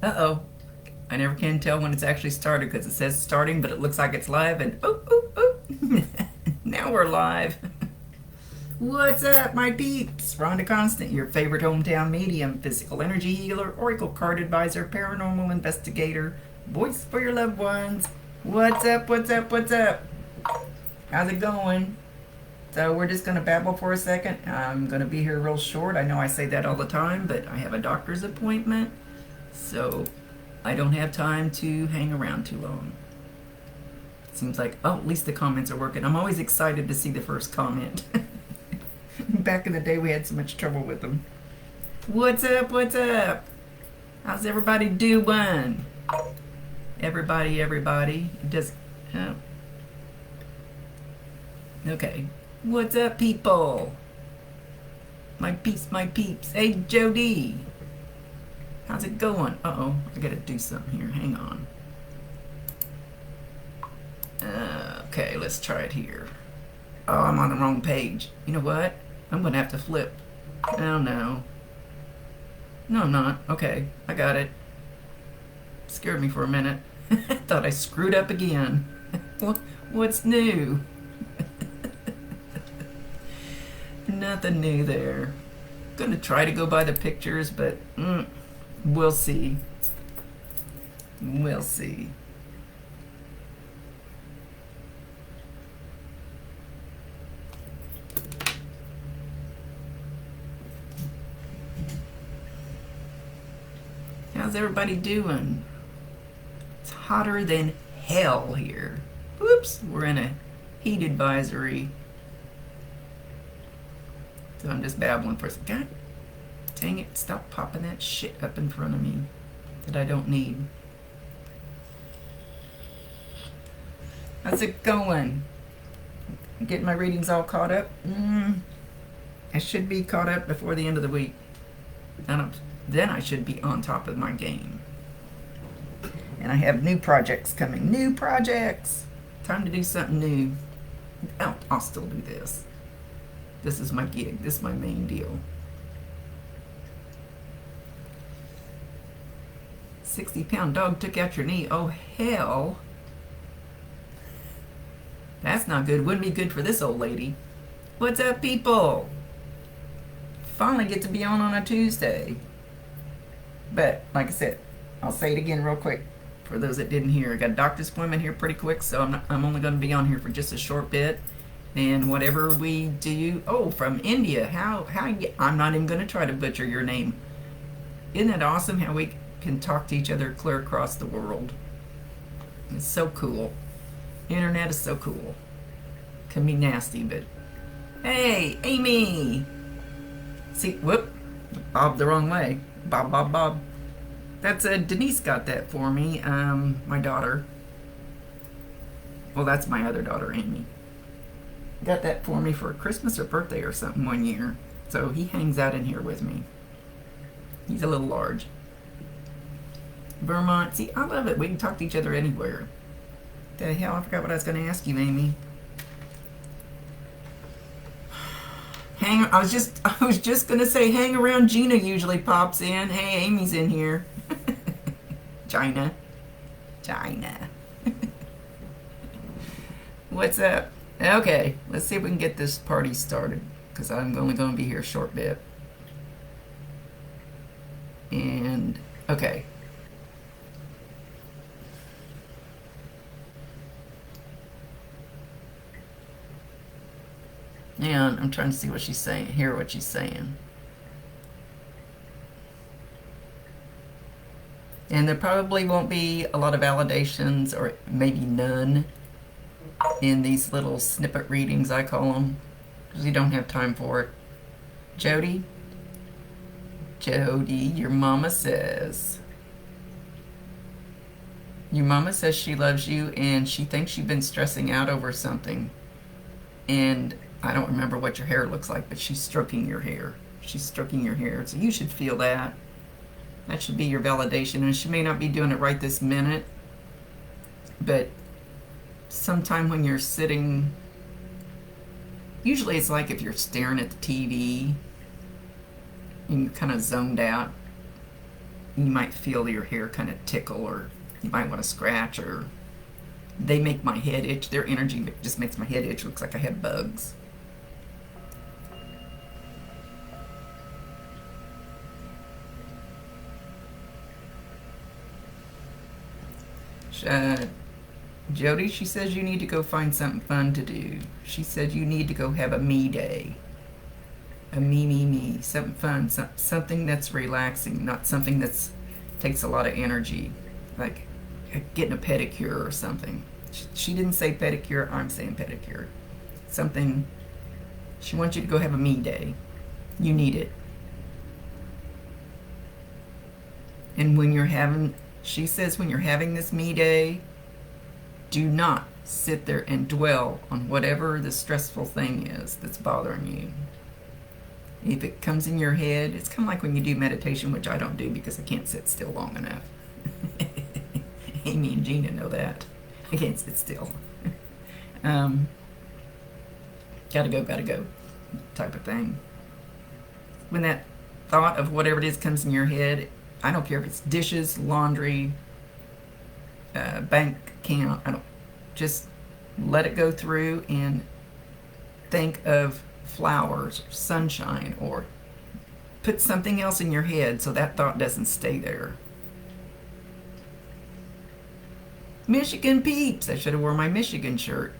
Uh-oh. I never can tell when it's actually started because it says starting, but it looks like it's live, and oh, oh, oh. Now we're live. What's up, my peeps? Rhonda Constant, your favorite hometown medium, physical energy healer, oracle card advisor, paranormal investigator, voice for your loved ones. What's up, what's up, what's up? How's it going? So we're just going to babble for a second. I'm going to be here real short. I know I say that all the time, but I have a doctor's appointment, so I don't have time to hang around too long. Seems like, oh, at least the comments are working. I'm always excited to see the first comment. Back in the day, we had so much trouble with them. What's up? What's up? How's everybody doing? Everybody. It does. Oh. Okay. What's up, people? My peeps. Hey, Jody. How's it going? Uh-oh. I gotta do something here. Hang on. Okay, let's try it here. Oh, I'm on the wrong page. You know what? I'm gonna have to flip. Oh, no. No, I'm not. Okay, I got it. Scared me for a minute. Thought I screwed up again. What's new? Nothing new there. Gonna try to go by the pictures, but we'll see. We'll see. How's everybody doing? It's hotter than hell here. Whoops, we're in a heat advisory. So I'm just babbling for a second. God dang it, stop popping that shit up in front of me that I don't need. How's it going? Getting my readings all caught up? I should be caught up before the end of the week. Then I should be on top of my game. And I have new projects coming. New projects! Time to do something new. Oh, I'll still do this. This is my gig. This is my main deal. 60-pound dog took out your knee. Oh, hell. That's not good. Wouldn't be good for this old lady. What's up, people? Finally get to be on a Tuesday. But, like I said, I'll say it again real quick for those that didn't hear. I got a doctor's appointment here pretty quick, so I'm only going to be on here for just a short bit. And whatever we do... Oh, from India. How I'm not even going to try to butcher your name. Isn't that awesome how we can talk to each other clear across the world? It's so cool. Internet is so cool. Can be nasty, but... Hey, Amy! See, whoop. Bob the wrong way. Bob. That's Denise got that for me. My daughter. Well, that's my other daughter, Amy. Got that for me for Christmas or birthday or something one year. So he hangs out in here with me. He's a little large. Vermont. See, I love it. We can talk to each other anywhere. The hell, I forgot what I was going to ask you, Amy. I was just gonna say, hang around. Gina usually pops in. Hey, Amy's in here. China. What's up? Okay, let's see if we can get this party started, because I'm only going to be here a short bit. And okay. And I'm trying to see what she's saying, hear what she's saying. And there probably won't be a lot of validations, or maybe none, in these little snippet readings, I call them, because you don't have time for it. Jody, your mama says she loves you, and she thinks you've been stressing out over something. And I don't remember what your hair looks like, but she's stroking your hair. So you should feel that. That should be your validation. And she may not be doing it right this minute, but sometime when you're sitting, usually it's like if you're staring at the TV and you're kind of zoned out, you might feel your hair kind of tickle, or you might want to scratch, or they make my head itch. Their energy just makes my head itch. Looks like I have bugs. Jody, she says you need to go find something fun to do. She said you need to go have a me day. A me. Something fun, something that's relaxing, not something that's takes a lot of energy, like getting a pedicure or something. She didn't say pedicure, I'm saying pedicure. Something, she wants you to go have a me day. You need it. And when you're having, she says when you're having this me day, do not sit there and dwell on whatever the stressful thing is that's bothering you. If it comes in your head, it's kind of like when you do meditation, which I don't do because I can't sit still long enough. Amy and Gina know that. I can't sit still. Gotta go type of thing. When that thought of whatever it is comes in your head, I don't care if it's dishes, laundry, bank account, I don't, just let it go through and think of flowers or sunshine, or put something else in your head so that thought doesn't stay there. Michigan peeps! I should have worn my Michigan shirt.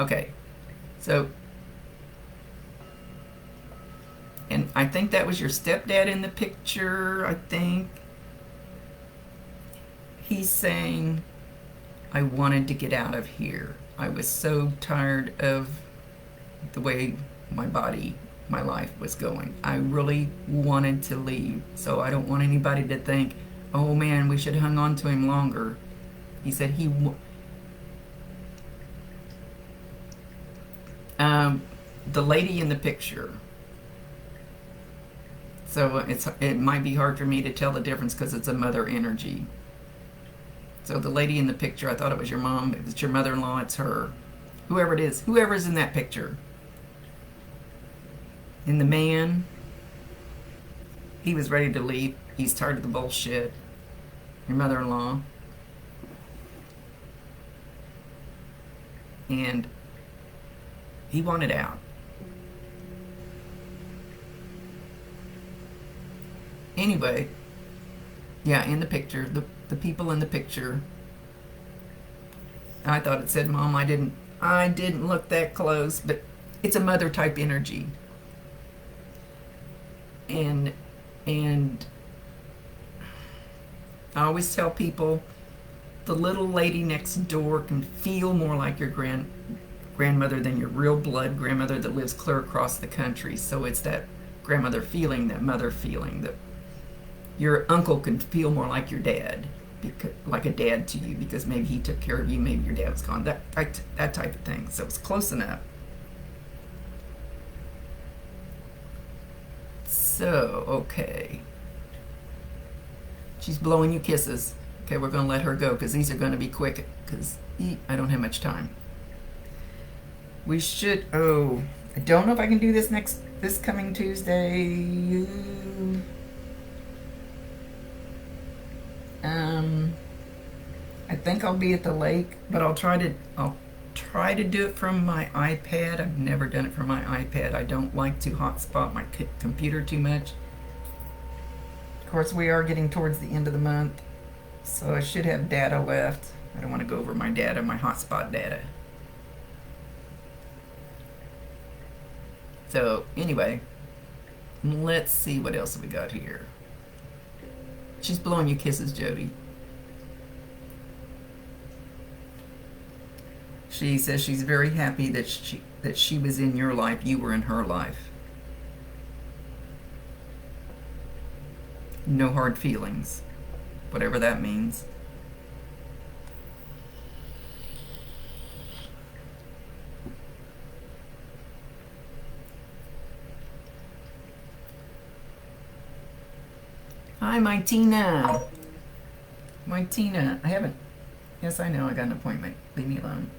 Okay, so, and I think that was your stepdad in the picture, I think. He's saying, I wanted to get out of here. I was so tired of the way my body, my life was going. I really wanted to leave. So I don't want anybody to think, oh man, we should have hung on to him longer. He said the lady in the picture. So it might be hard for me to tell the difference because it's a mother energy. So the lady in the picture, I thought it was your mom. If it's your mother-in-law, it's her. Whoever it is, whoever's in that picture. And the man, he was ready to leave. He's tired of the bullshit. Your mother-in-law. And he wanted out. Anyway, yeah, in the picture, the people in the picture, I thought it said mom. I didn't look that close, but it's a mother type energy. And I always tell people, the little lady next door can feel more like your grandmother than your real blood grandmother that lives clear across the country. So it's that grandmother feeling, that mother feeling, that your uncle can feel more like your dad, like a dad to you, because maybe he took care of you, maybe your dad was gone, that type of thing. So it's close enough. So, okay. She's blowing you kisses. Okay, we're going to let her go because these are going to be quick because I don't have much time. We should, I don't know if I can do this coming Tuesday. I think I'll be at the lake, but I'll try to do it from my iPad. I've never done it from my iPad. I don't like to hotspot my computer too much. Of course, we are getting towards the end of the month, so I should have data left. I don't want to go over my data, my hotspot data. So anyway, let's see what else we got here. She's blowing you kisses, Jody. She says she's very happy that she was in your life, you were in her life. No hard feelings, whatever that means. Hi, my Tina. My Tina. I haven't. Yes, I know. I got an appointment. Leave me alone.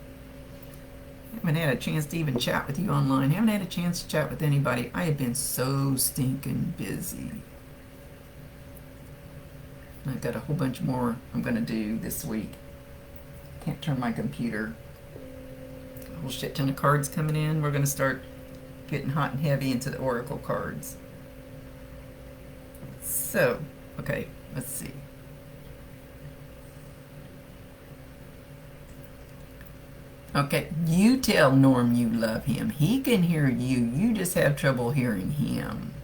Haven't had a chance to even chat with you online. Haven't had a chance to chat with anybody. I have been so stinking busy. I've got a whole bunch more I'm going to do this week. Can't turn my computer. A whole shit ton of cards coming in. We're going to start getting hot and heavy into the Oracle cards. So, okay, let's see. Okay, you tell Norm you love him. He can hear you. You just have trouble hearing him.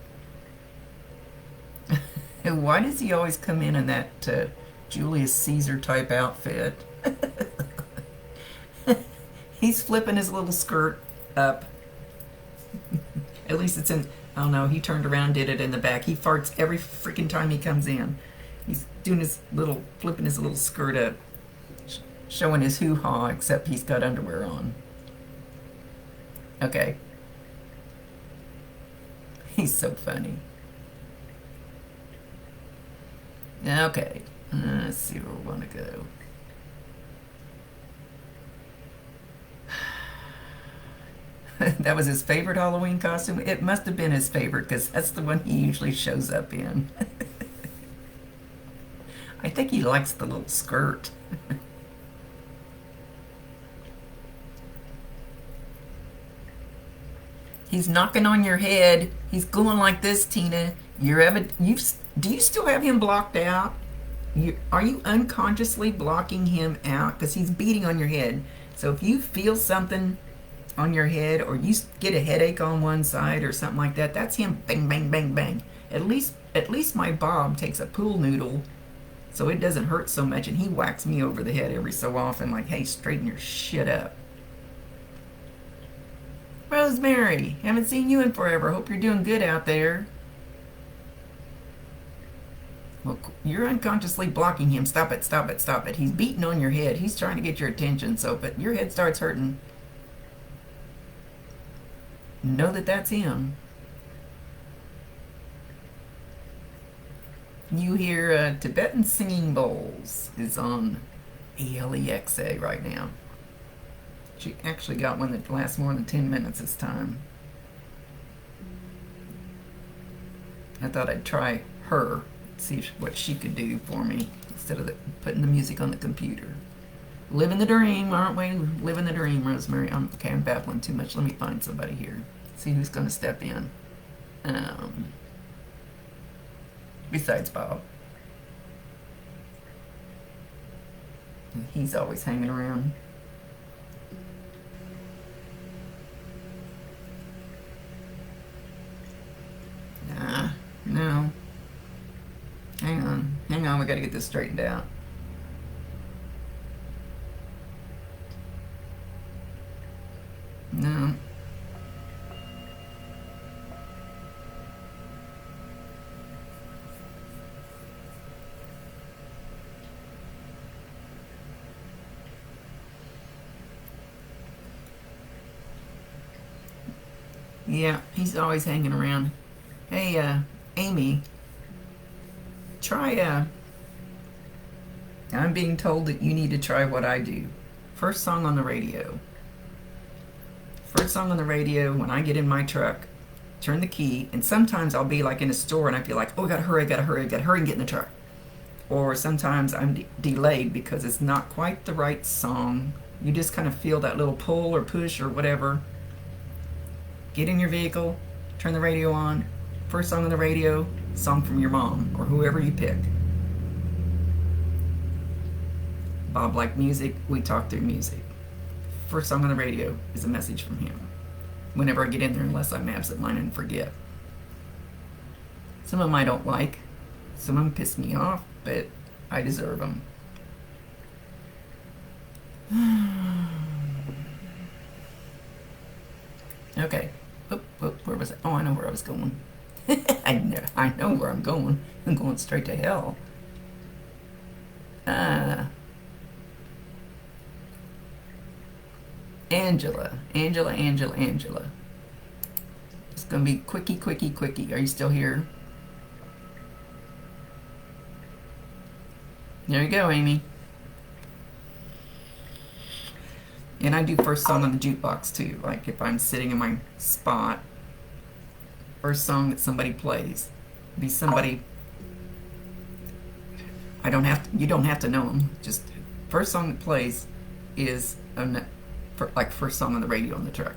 Why does he always come in that Julius Caesar type outfit? He's flipping his little skirt up. At least it's in, I don't know, he turned around and did it in the back. He farts every freaking time he comes in. He's doing his little, flipping his little skirt up, showing his hoo-ha, except he's got underwear on. Okay. He's so funny. Okay, let's see where we want to go. That was his favorite Halloween costume. It must have been his favorite because that's the one he usually shows up in. I think he likes the little skirt. He's knocking on your head. He's going like this, Tina. Do you still have him blocked out? Are you unconsciously blocking him out? Because he's beating on your head. So if you feel something on your head or you get a headache on one side or something like that, that's him bang, bang, bang, bang. At least my Bob takes a pool noodle so it doesn't hurt so much, and he whacks me over the head every so often like, hey, straighten your shit up. Rosemary, haven't seen you in forever. Hope you're doing good out there. Well, you're unconsciously blocking him. Stop it, stop it, stop it. He's beating on your head. He's trying to get your attention. So if your head starts hurting, know that that's him. You hear Tibetan Singing Bowls is on ALEXA right now. She actually got one that lasts more than 10 minutes this time. I thought I'd try her, see what she could do for me instead of putting the music on the computer. Living the dream, aren't we? Living the dream, Rosemary. Okay, I'm babbling too much. Let me find somebody here. See who's going to step in. Besides Bob. He's always hanging around. No. Hang on, we gotta get this straightened out. No. Yeah, he's always hanging around. Hey, Amy, try, I'm being told that you need to try what I do. First song on the radio. First song on the radio, when I get in my truck, turn the key, and sometimes I'll be like in a store and I feel like, oh, I gotta hurry and get in the truck. Or sometimes I'm delayed because it's not quite the right song. You just kind of feel that little pull or push or whatever. Get in your vehicle, turn the radio on. First song on the radio, song from your mom or whoever you pick. Bob liked music, we talk through music. First song on the radio is a message from him. Whenever I get in there, unless I'm absent-minded and forget. Some of them I don't like. Some of them piss me off, but I deserve them. Okay. Where was I? Oh, I know where I was going. I know where I'm going. I'm going straight to hell. Angela. It's gonna be quickie. Are you still here? There you go, Amy. And I do first song on the jukebox too. Like if I'm sitting in my spot, first song that somebody plays, be somebody. You don't have to know them. Just first song that plays is like first song on the radio on the truck.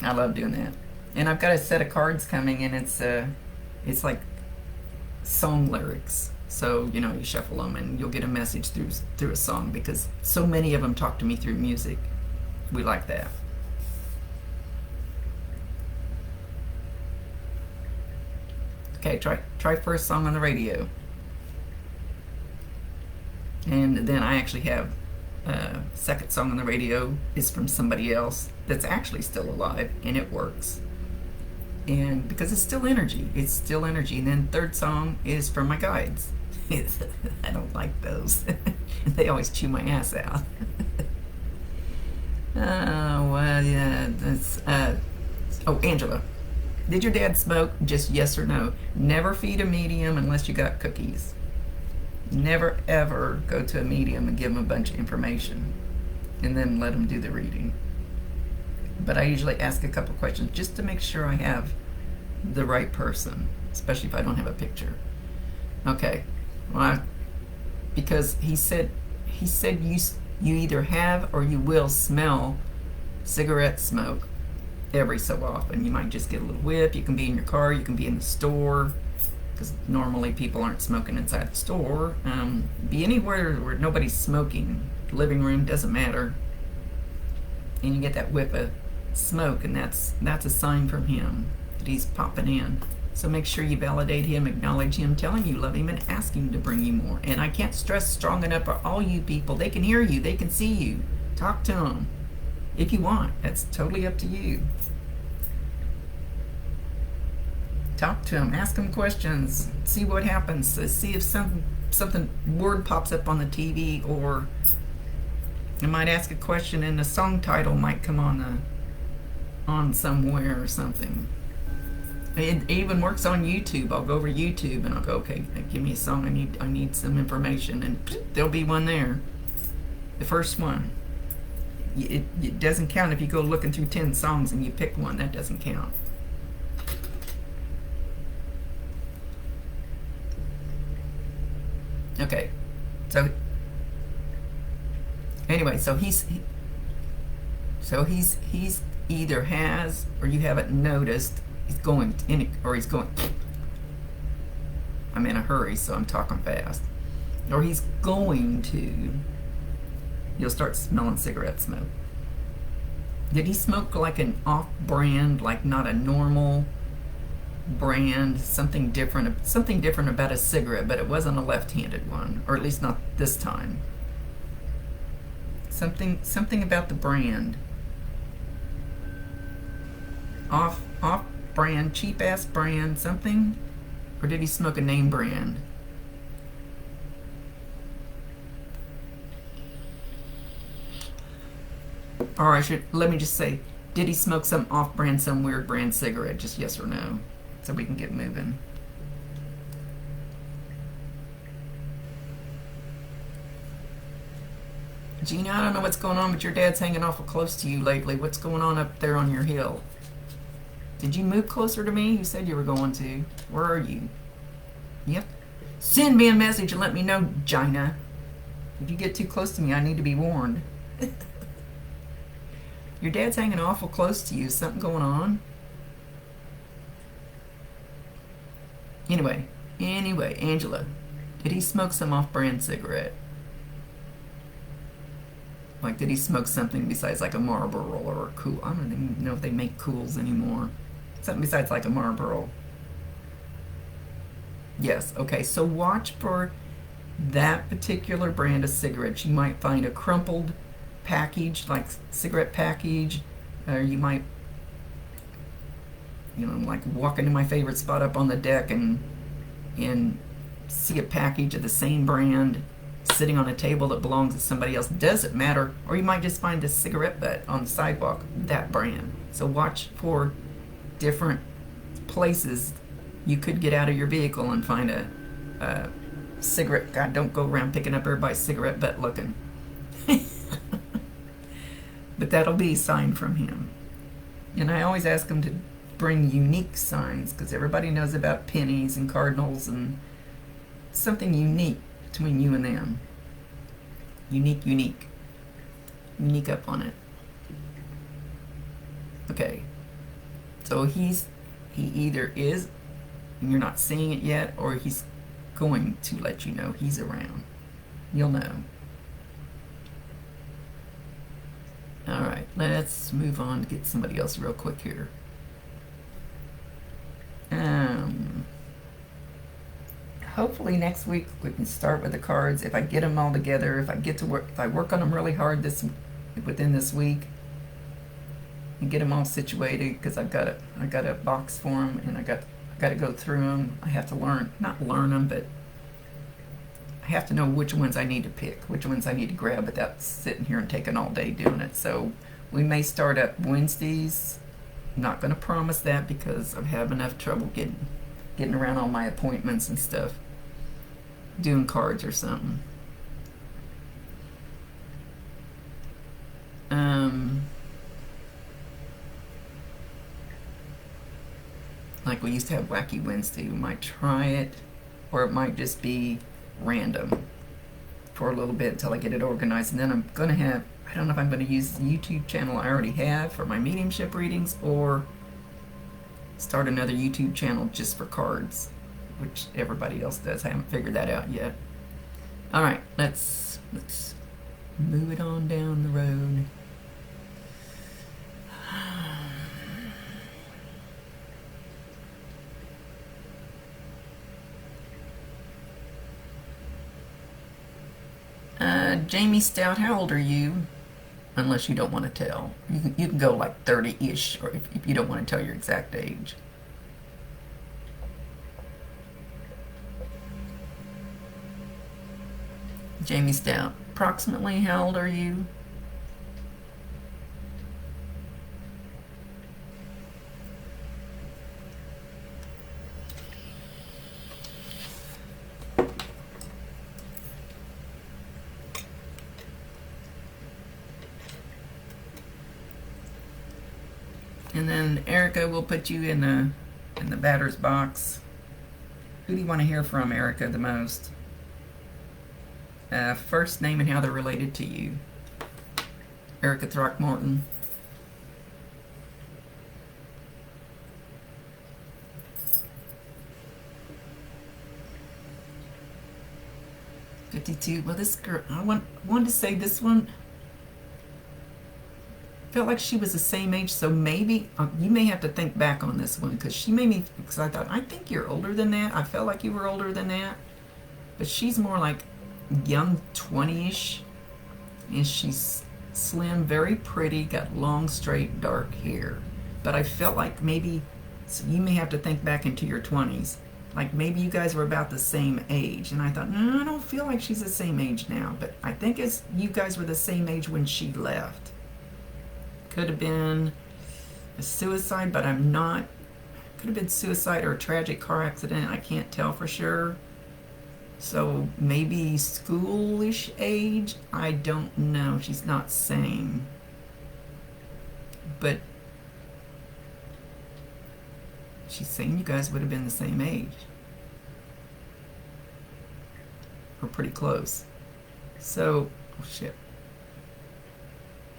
I love doing that. And I've got a set of cards coming, and it's like song lyrics. So you shuffle them, and you'll get a message through a song, because so many of them talk to me through music. We like that. Okay, try first song on the radio. And then I actually have second song on the radio is from somebody else that's actually still alive, and it works. And because it's still energy. And then third song is from my guides. I don't like those. They always chew my ass out. Oh, well, yeah. That's, Angela. Did your dad smoke? Just yes or no. Never feed a medium unless you got cookies. Never, ever go to a medium and give them a bunch of information and then let them do the reading. But I usually ask a couple questions just to make sure I have the right person, especially if I don't have a picture. Okay. Well, because he said you either have or you will smell cigarette smoke every so often. You might just get a little whiff. You can be in your car, you can be in the store, because normally people aren't smoking inside the store. Be anywhere where nobody's smoking. Living room, doesn't matter. And you get that whiff of smoke, and that's a sign from him that he's popping in. So make sure you validate him, acknowledge him, tell him you love him, and ask him to bring you more. And I can't stress strong enough for all you people. They can hear you, they can see you. Talk to them if you want. That's totally up to you. Talk to them, ask them questions, see what happens, see if something word pops up on the TV, or you might ask a question and the song title might come on somewhere or something. It even works on YouTube. I'll go over YouTube and I'll go, okay, give me a song. I need some information, and there'll be one there. The first one. It doesn't count if you go looking through 10 songs and you pick one. That doesn't count. Okay, so anyway, so he's either has, or you haven't noticed, he's going in, or he's going. I'm in a hurry, so I'm talking fast. Or he's going to. You'll start smelling cigarette smoke. Did he smoke like an off-brand, like not a normal brand, something different about a cigarette, but it wasn't a left-handed one, or at least not this time. Something about the brand. Off-brand, cheap-ass brand, something? Or did he smoke a name brand? Or let me just say, did he smoke some off-brand, some weird brand cigarette? Just yes or no, so we can get moving. Gina, I don't know what's going on, but your dad's hanging awful close to you lately. What's going on up there on your hill? Did you move closer to me? You said you were going to. Where are you? Yep. Send me a message and let me know, Gina. If you get too close to me, I need to be warned. Your dad's hanging awful close to you. Is something going on? Anyway, Angela, did he smoke some off-brand cigarette? Like, did he smoke something besides like a Marlboro or a Cool? I don't even know if they make Cools anymore. Something besides like a Marlboro. Yes, okay, so watch for that particular brand of cigarettes. You might find a crumpled package, like cigarette package, or you might, like walk into my favorite spot up on the deck and see a package of the same brand sitting on a table that belongs to somebody else. Doesn't matter. Or you might just find a cigarette butt on the sidewalk, that brand. So watch for different places you could get out of your vehicle and find a cigarette. God, don't go around picking up everybody's cigarette butt looking. But that'll be a sign from him. And I always ask him to bring unique signs, because everybody knows about pennies and cardinals and something unique between you and them. Unique up on it. Okay. So he either is, and you're not seeing it yet, or he's going to let you know he's around. You'll know. Alright, let's move on to get somebody else real quick here. Hopefully next week we can start with the cards. If I get them all together, if I work on them really hard within this week, and get them all situated, because I got a box for them, and I got to go through them. I have to not learn them, but I have to know which ones I need to pick, which ones I need to grab without sitting here and taking all day doing it. So we may start up Wednesdays. I'm not going to promise that, because I have enough trouble getting around all my appointments and stuff, doing cards or something. Like we used to have Wacky Wednesday. We might try it, or it might just be random for a little bit until I get it organized. And then I'm going to have, I don't know if I'm going to use the YouTube channel I already have for my mediumship readings, or start another YouTube channel just for cards, which everybody else does. I haven't figured that out yet. Alright, let's move it on down the road. Jamie Stout, how old are you? Unless you don't want to tell. You can go like 30-ish, or if you don't want to tell your exact age. Jamie Stout, approximately how old are you? And then Erica will put you in the batter's box. Who do you want to hear from, Erica, the most? First name and how they're related to you. Erica Throckmorton. '52. Well, this girl, I wanted to say this one felt like she was the same age, so maybe you may have to think back on this one, because she made me, because I thought, I think you're older than that. I felt like you were older than that, but she's more like young 20-ish, and she's slim, very pretty, got long, straight, dark hair. But I felt like maybe, so you may have to think back into your 20s, like maybe you guys were about the same age. And I thought, no, I don't feel like she's the same age now, but I think you guys were the same age when she left. Could have been a suicide, but I'm not. Could have been suicide or a tragic car accident. I can't tell for sure. So maybe schoolish age. I don't know. She's not saying. But she's saying you guys would have been the same age. Or pretty close. So, oh shit.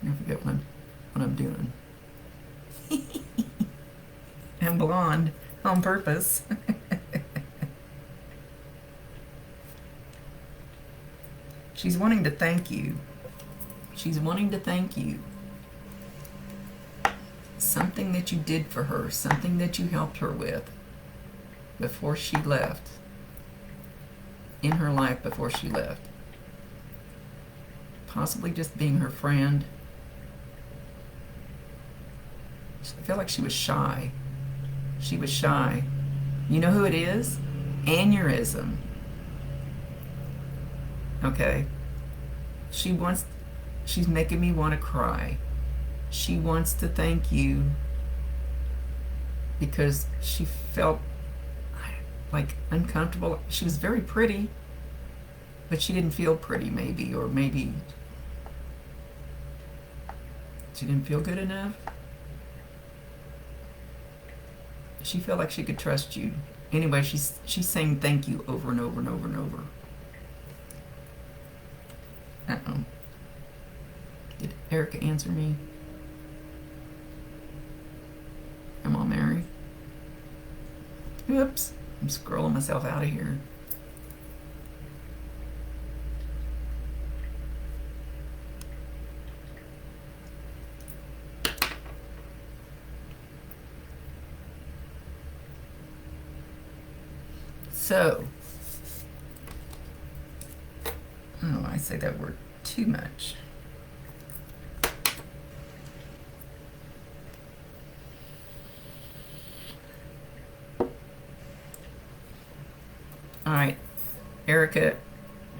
I forget what I'm doing. I'm blonde on purpose. She's wanting to thank you. She's wanting to thank you. Something that you did for her, something that you helped her with before she left. In her life before she left. Possibly just being her friend. I feel like she was shy. She was shy. You know who it is? Aneurysm. Okay. She's making me want to cry. She wants to thank you because she felt like uncomfortable. She was very pretty. But she didn't feel pretty, maybe, or maybe she didn't feel good enough. She felt like she could trust you. Anyway, she's saying thank you over and over and over and over. Uh-oh. Did Erica answer me? Come on, Mary. Oops. I'm scrolling myself out of here. So, oh, I say that word too much. All right, Erica,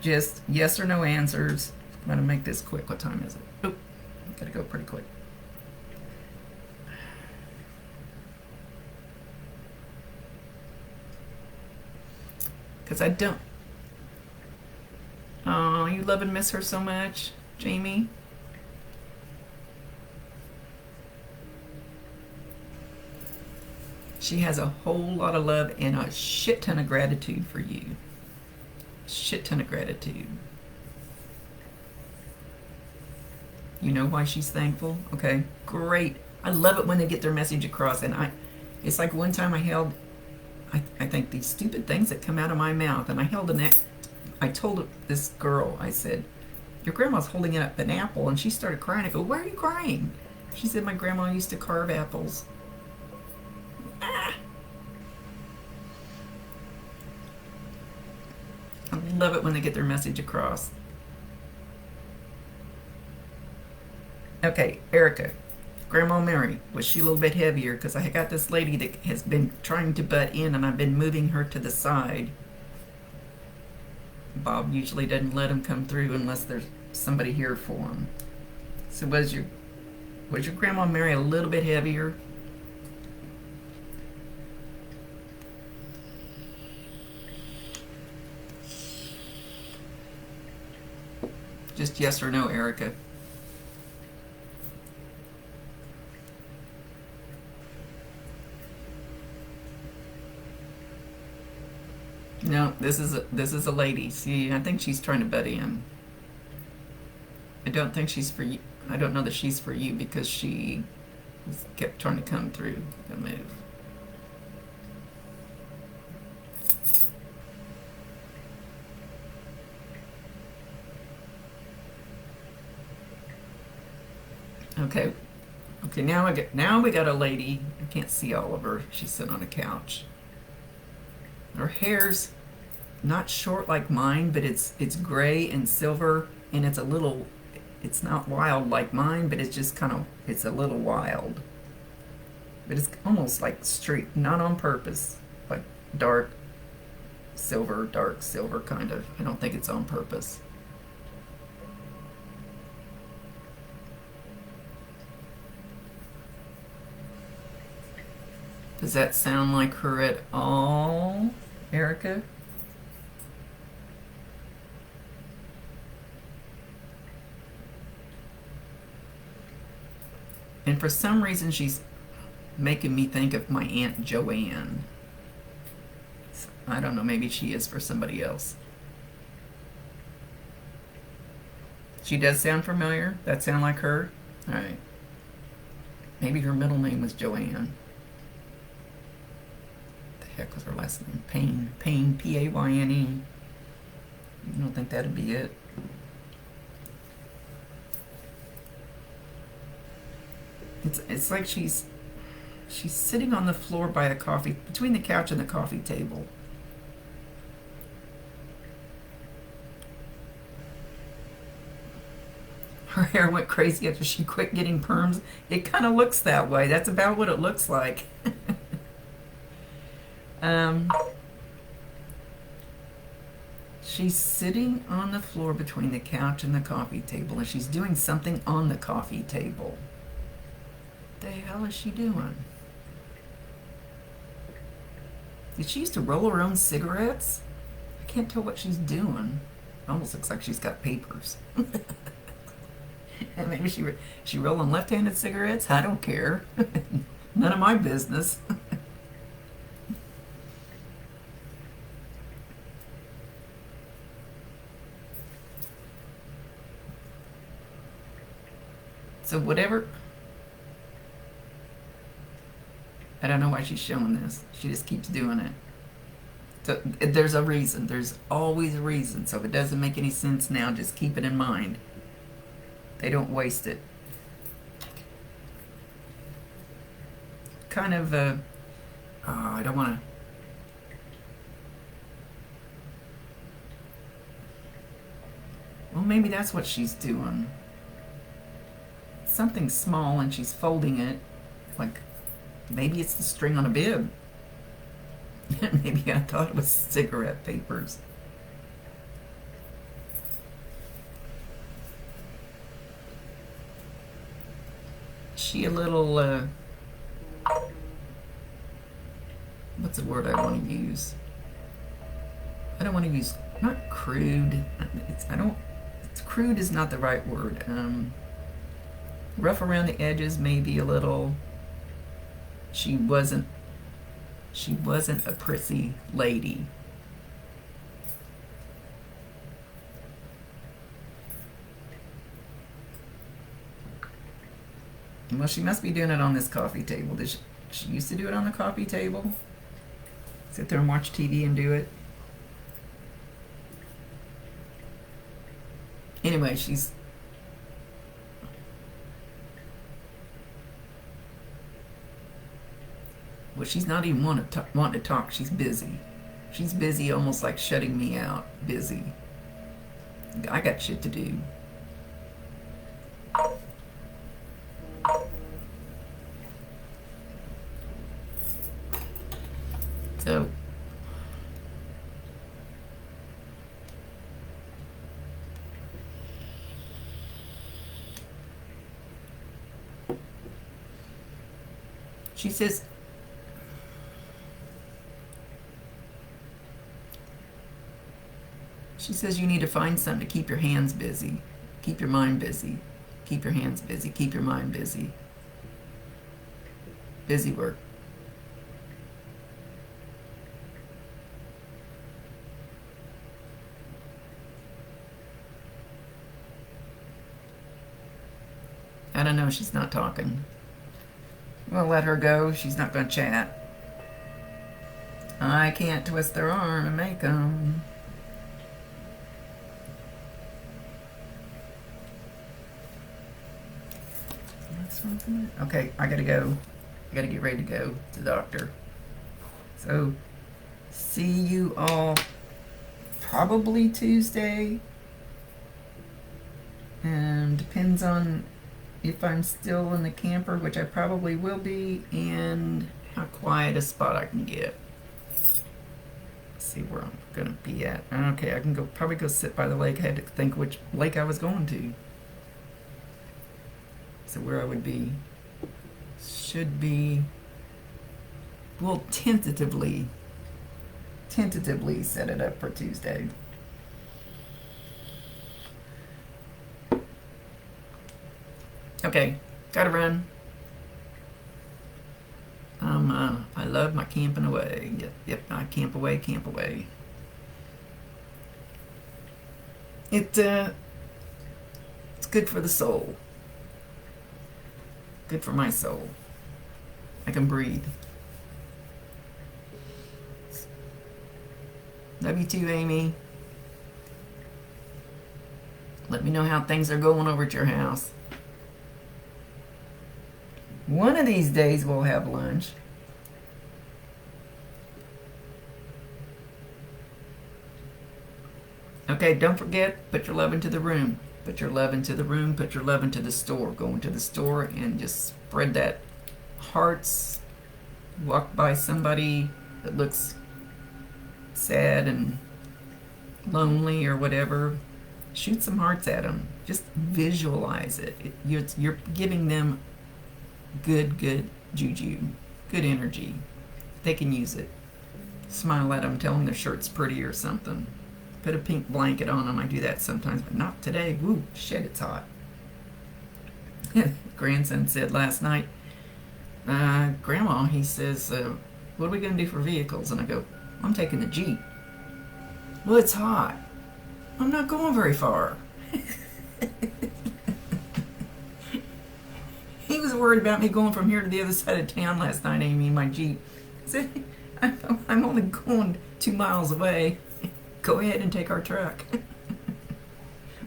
just yes or no answers. I'm going to make this quick. What time is it? Oh, got to go pretty quick. Because I don't. Oh, you love and miss her so much, Jamie. She has a whole lot of love and a shit ton of gratitude for you. Shit ton of gratitude. You know why she's thankful? Okay, great. I love it when they get their message across. And it's like one time I think these stupid things that come out of my mouth, and I told this girl, I said, your grandma's holding up an apple, and she started crying. I go, why are you crying? She said, my grandma used to carve apples. I love it when they get their message across. Okay, Erica, Grandma Mary, was she a little bit heavier? Because I got this lady that has been trying to butt in, and I've been moving her to the side. Bob usually doesn't let him come through unless there's somebody here for him. So was your Grandma Mary a little bit heavier? Just yes or no, Erica. No, this is a lady. See, I think she's trying to butt in. I don't think she's for you. I don't know that she's for you because she kept trying to come through the move. Okay. Okay, now we got a lady. I can't see all of her. She's sitting on a couch. Her hair's not short like mine, but it's gray and silver, and it's not wild like mine, but it's just it's a little wild. But it's almost like straight, not on purpose, like dark silver kind of. I don't think it's on purpose. Does that sound like her at all, Erica? And for some reason, she's making me think of my Aunt Joanne. I don't know, maybe she is for somebody else. She does sound familiar? That sound like her? All right. Maybe her middle name was Joanne. Heck was her last name? Payne, P-A-Y-N-E. You don't think that'd be it? It's like she's sitting on the floor by between the couch and the coffee table. Her hair went crazy after she quit getting perms. It kind of looks that way. That's about what it looks like. She's sitting on the floor between the couch and the coffee table, and she's doing something on the coffee table. What the hell is she doing? Did she used to roll her own cigarettes? I can't tell what she's doing. almost looks like she's got papers. And maybe she rolling left-handed cigarettes. I don't care. None of my business. So whatever. I don't know why she's showing this. She just keeps doing it. So there's a reason. There's always a reason. So if it doesn't make any sense now, just keep it in mind. They don't waste it. Kind of, I don't want to. Well, maybe that's what she's doing. Something small and she's folding it. Like, maybe it's the string on a bib. Maybe I thought it was cigarette papers. She a little, what's the word I want to use? I don't want to use, not crude. Crude is not the right word. Rough around the edges, maybe a little. She wasn't a prissy lady. Well, she must be doing it on this coffee table. She used to do it on the coffee table? Sit there and watch TV and do it? Anyway, she's... Well, she's not even wanting to talk. She's busy. She's busy, almost like shutting me out. Busy. I got shit to do. So, she says, you need to find something to keep your hands busy, keep your mind busy, keep your hands busy, keep your mind busy. Busy work. I don't know, she's not talking. We'll let her go. She's not going to chat. I can't twist their arm and make them. Okay, I gotta go. I gotta get ready to go to the doctor. So, see you all probably Tuesday. And depends on if I'm still in the camper, which I probably will be, and how quiet a spot I can get. Let's see where I'm gonna be at. Okay, I can probably go sit by the lake. I had to think which lake I was going to. So where I would be should be, we'll tentatively set it up for Tuesday. Okay, gotta run. I love my camping away. Yep, I camp away. It's good for the soul. Good for my soul. I can breathe. Love you too, Amy. Let me know how things are going over at your house. One of these days we'll have lunch. Okay, don't forget, put your love into the room. Put your love into the room, put your love into the store. Go into the store and just spread that hearts. Walk by somebody that looks sad and lonely or whatever. Shoot some hearts at them. Just visualize it. You're giving them good juju, good energy. They can use it. Smile at them, tell them their shirt's pretty or something. put a pink blanket on them. I do that sometimes, but not today. Woo, shit, it's hot. Grandson said last night, Grandma, he says, what are we going to do for vehicles? And I go, I'm taking the Jeep. Well, it's hot. I'm not going very far. He was worried about me going from here to the other side of town last night, Amy, in my Jeep. I said, I'm only going 2 miles away. Go ahead and take our truck.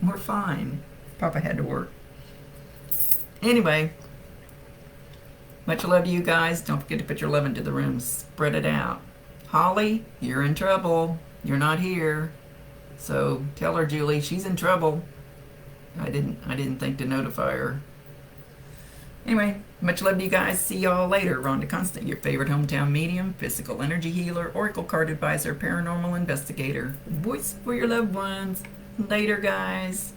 We're fine. Papa had to work. Anyway, much love to you guys. Don't forget to put your love into the room. Spread it out. Holly, you're in trouble. You're not here. So tell her, Julie, she's in trouble. I didn't think to notify her. Anyway, much love to you guys. See y'all later. Rhonda Constant, your favorite hometown medium, physical energy healer, oracle card advisor, paranormal investigator. Voice for your loved ones. Later, guys.